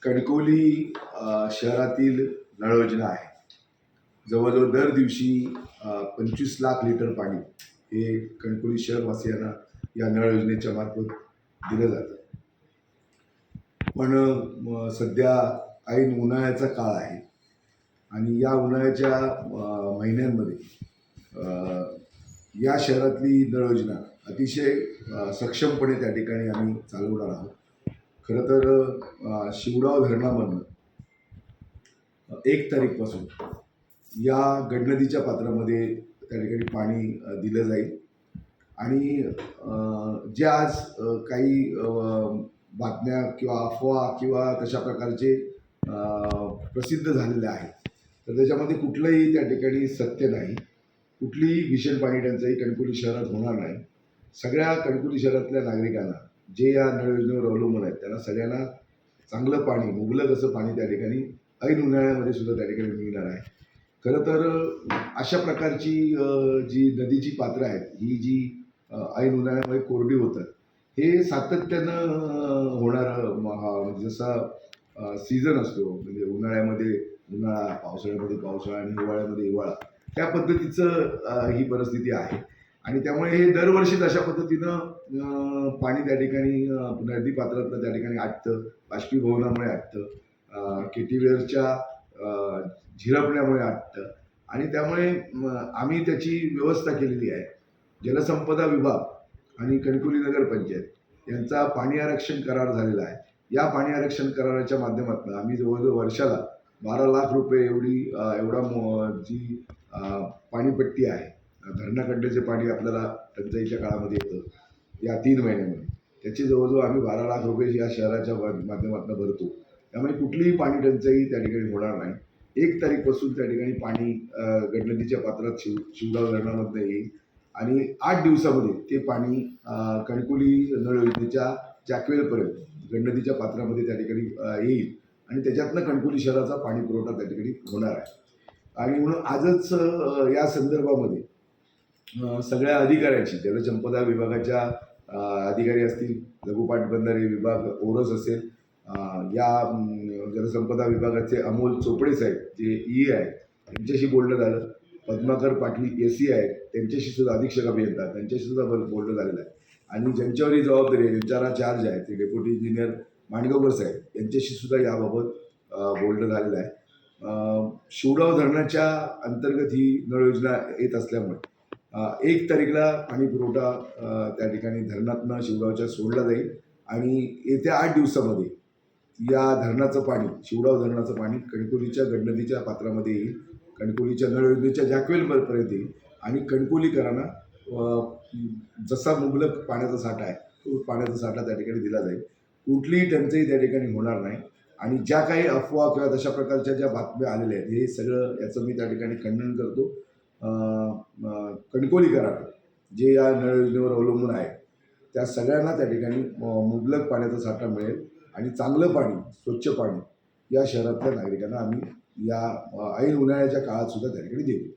कणकवली शहरातील नळ योजना आहे. जवळजवळ दर दिवशी 25 लाख लिटर पाणी हे कणकवली शहरवासियांना या नळ योजनेच्या मार्फत दिलं जातं. पण सध्या ऐन उन्हाळ्याचा काळ आहे आणि या उन्हाळ्याच्या महिन्यांमध्ये या शहरातली नळ योजना अतिशय सक्षमपणे त्या ठिकाणी आम्ही चालवणार आहोत. खरं तर शिवडाव धरणामधनं 1 तारीखपासून या गडनदीच्या पात्रामध्ये त्या ठिकाणी पाणी दिलं जाईल आणि जे आज काही बातम्या किंवा अफवा किंवा तशा प्रकारचे प्रसिद्ध झालेले आहेत, तर त्याच्यामध्ये कुठलंही त्या ठिकाणी सत्य नाही. कुठलीही भीषण पाणी टंचाई कणकवली शहरात होणार नाही. सगळ्या कणकवली शहरातल्या नागरिकांना जे या नळ योजनेवर अवलंबून आहेत त्यांना सगळ्यांना चांगलं पाणी, मुबलक असं पाणी त्या ठिकाणी ऐन उन्हाळ्यामध्ये सुद्धा त्या ठिकाणी मिळणार आहे. खरं तर अशा प्रकारची जी नदीची पात्रं आहेत ही जी ऐन उन्हाळ्यामध्ये कोरडी होतात, हे सातत्यानं होणारं जसा सीझन असतो, म्हणजे उन्हाळ्यामध्ये उन्हाळा, पावसाळ्यामध्ये पावसाळा आणि हिवाळ्यामध्ये हिवाळा, त्या पद्धतीचं ही परिस्थिती आहे. आणि त्यामुळे हे दरवर्षीच अशा पद्धतीनं पाणी त्या ठिकाणी नदी पात्रातलं त्या ठिकाणी आटतं, बाष्पीभवनामुळे आटतं, केटीवेअरच्या झिरपण्यामुळे आटतं आणि त्यामुळे आम्ही त्याची व्यवस्था केलेली आहे. जलसंपदा विभाग आणि कणकवली नगरपंचायत यांचा पाणी आरक्षण करार झालेला आहे. या पाणी आरक्षण कराराच्या माध्यमातून आम्ही जवळजवळ वर्षाला 12 लाख रुपये एवढा जी पाणीपट्टी आहे, धरणाकडलं जे पाणी आपल्याला टंचाईच्या काळामध्ये येतं या 3 महिन्यामध्ये, त्याची जवळजवळ आम्ही 12 लाख रुपये या शहराच्या माध्यमातून भरतो. त्यामुळे कुठलीही पाणी टंचाई त्या ठिकाणी होणार नाही. 1 तारीखपासून त्या ठिकाणी पाणी गडनदीच्या पात्रात शिवगाव धरणामधनं येईल आणि 8 दिवसामध्ये ते पाणी कणकवली नळ योजनेच्या जॅकवेलपर्यंत गडनदीच्या पात्रामध्ये त्या ठिकाणी येईल आणि त्याच्यातनं कणकवली शहराचा पाणी पुरवठा त्या ठिकाणी होणार आहे. आणि म्हणून आजच या संदर्भामध्ये सगळ्या अधिकाऱ्यांची, जलसंपदा विभागाच्या अधिकारी असतील, लघुपाट बंधारे विभाग ओरस असेल, या जलसंपदा विभागाचे अमोल चोपडे साहेब जे ई आहेत त्यांच्याशी बोलणं झालं. पद्माकर पाटील SE आहेत त्यांच्याशी सुद्धा, अधीक्षक अभियंता त्यांच्याशी सुद्धा बोलणं झालेलं आहे. आणि ज्यांच्यावरही जबाबदारी आहे, ज्यांच्यावर चार्ज आहे, ते डेप्युटी इंजिनियर मांडगावकर साहेब यांच्याशी सुद्धा याबाबत बोलणं झालेलं आहे. शिवडाव धरणाच्या अंतर्गत ही नळ योजना येत असल्यामुळे 1 तारीखला पाणी पुरवठा त्या ठिकाणी धरणातनं शिवडावच्या सोडला जाईल आणि येत्या 8 दिवसामध्ये या धरणाचं पाणी, शिवडाव धरणाचं पाणी कणकवलीच्या गडनदीच्या पात्रामध्ये येईल, कणकवलीच्या नळ योजनेच्या जॅकवेलपर्यंत येईल आणि कणकवलीकरांना जसा मुबलक पाण्याचा साठा आहे तो पाण्याचा साठा त्या ठिकाणी दिला जाईल. कुठलीही टंचाई त्या ठिकाणी होणार नाही. आणि ज्या काही अफवा किंवा तशा प्रकारच्या ज्या बातम्या आलेल्या आहेत, हे सगळं याचं मी त्या ठिकाणी खंडन करतो. कणकवलीकरांना जे या नळ योजनेवर अवलंबून आहे त्या सगळ्यांना त्या ठिकाणी मुबलक पाण्याचा साठा मिळेल आणि चांगलं पाणी, स्वच्छ पाणी या शहरातल्या नागरिकांना आम्ही या ऐन उन्हाळ्याच्या काळात सुद्धा त्या ठिकाणी देऊ.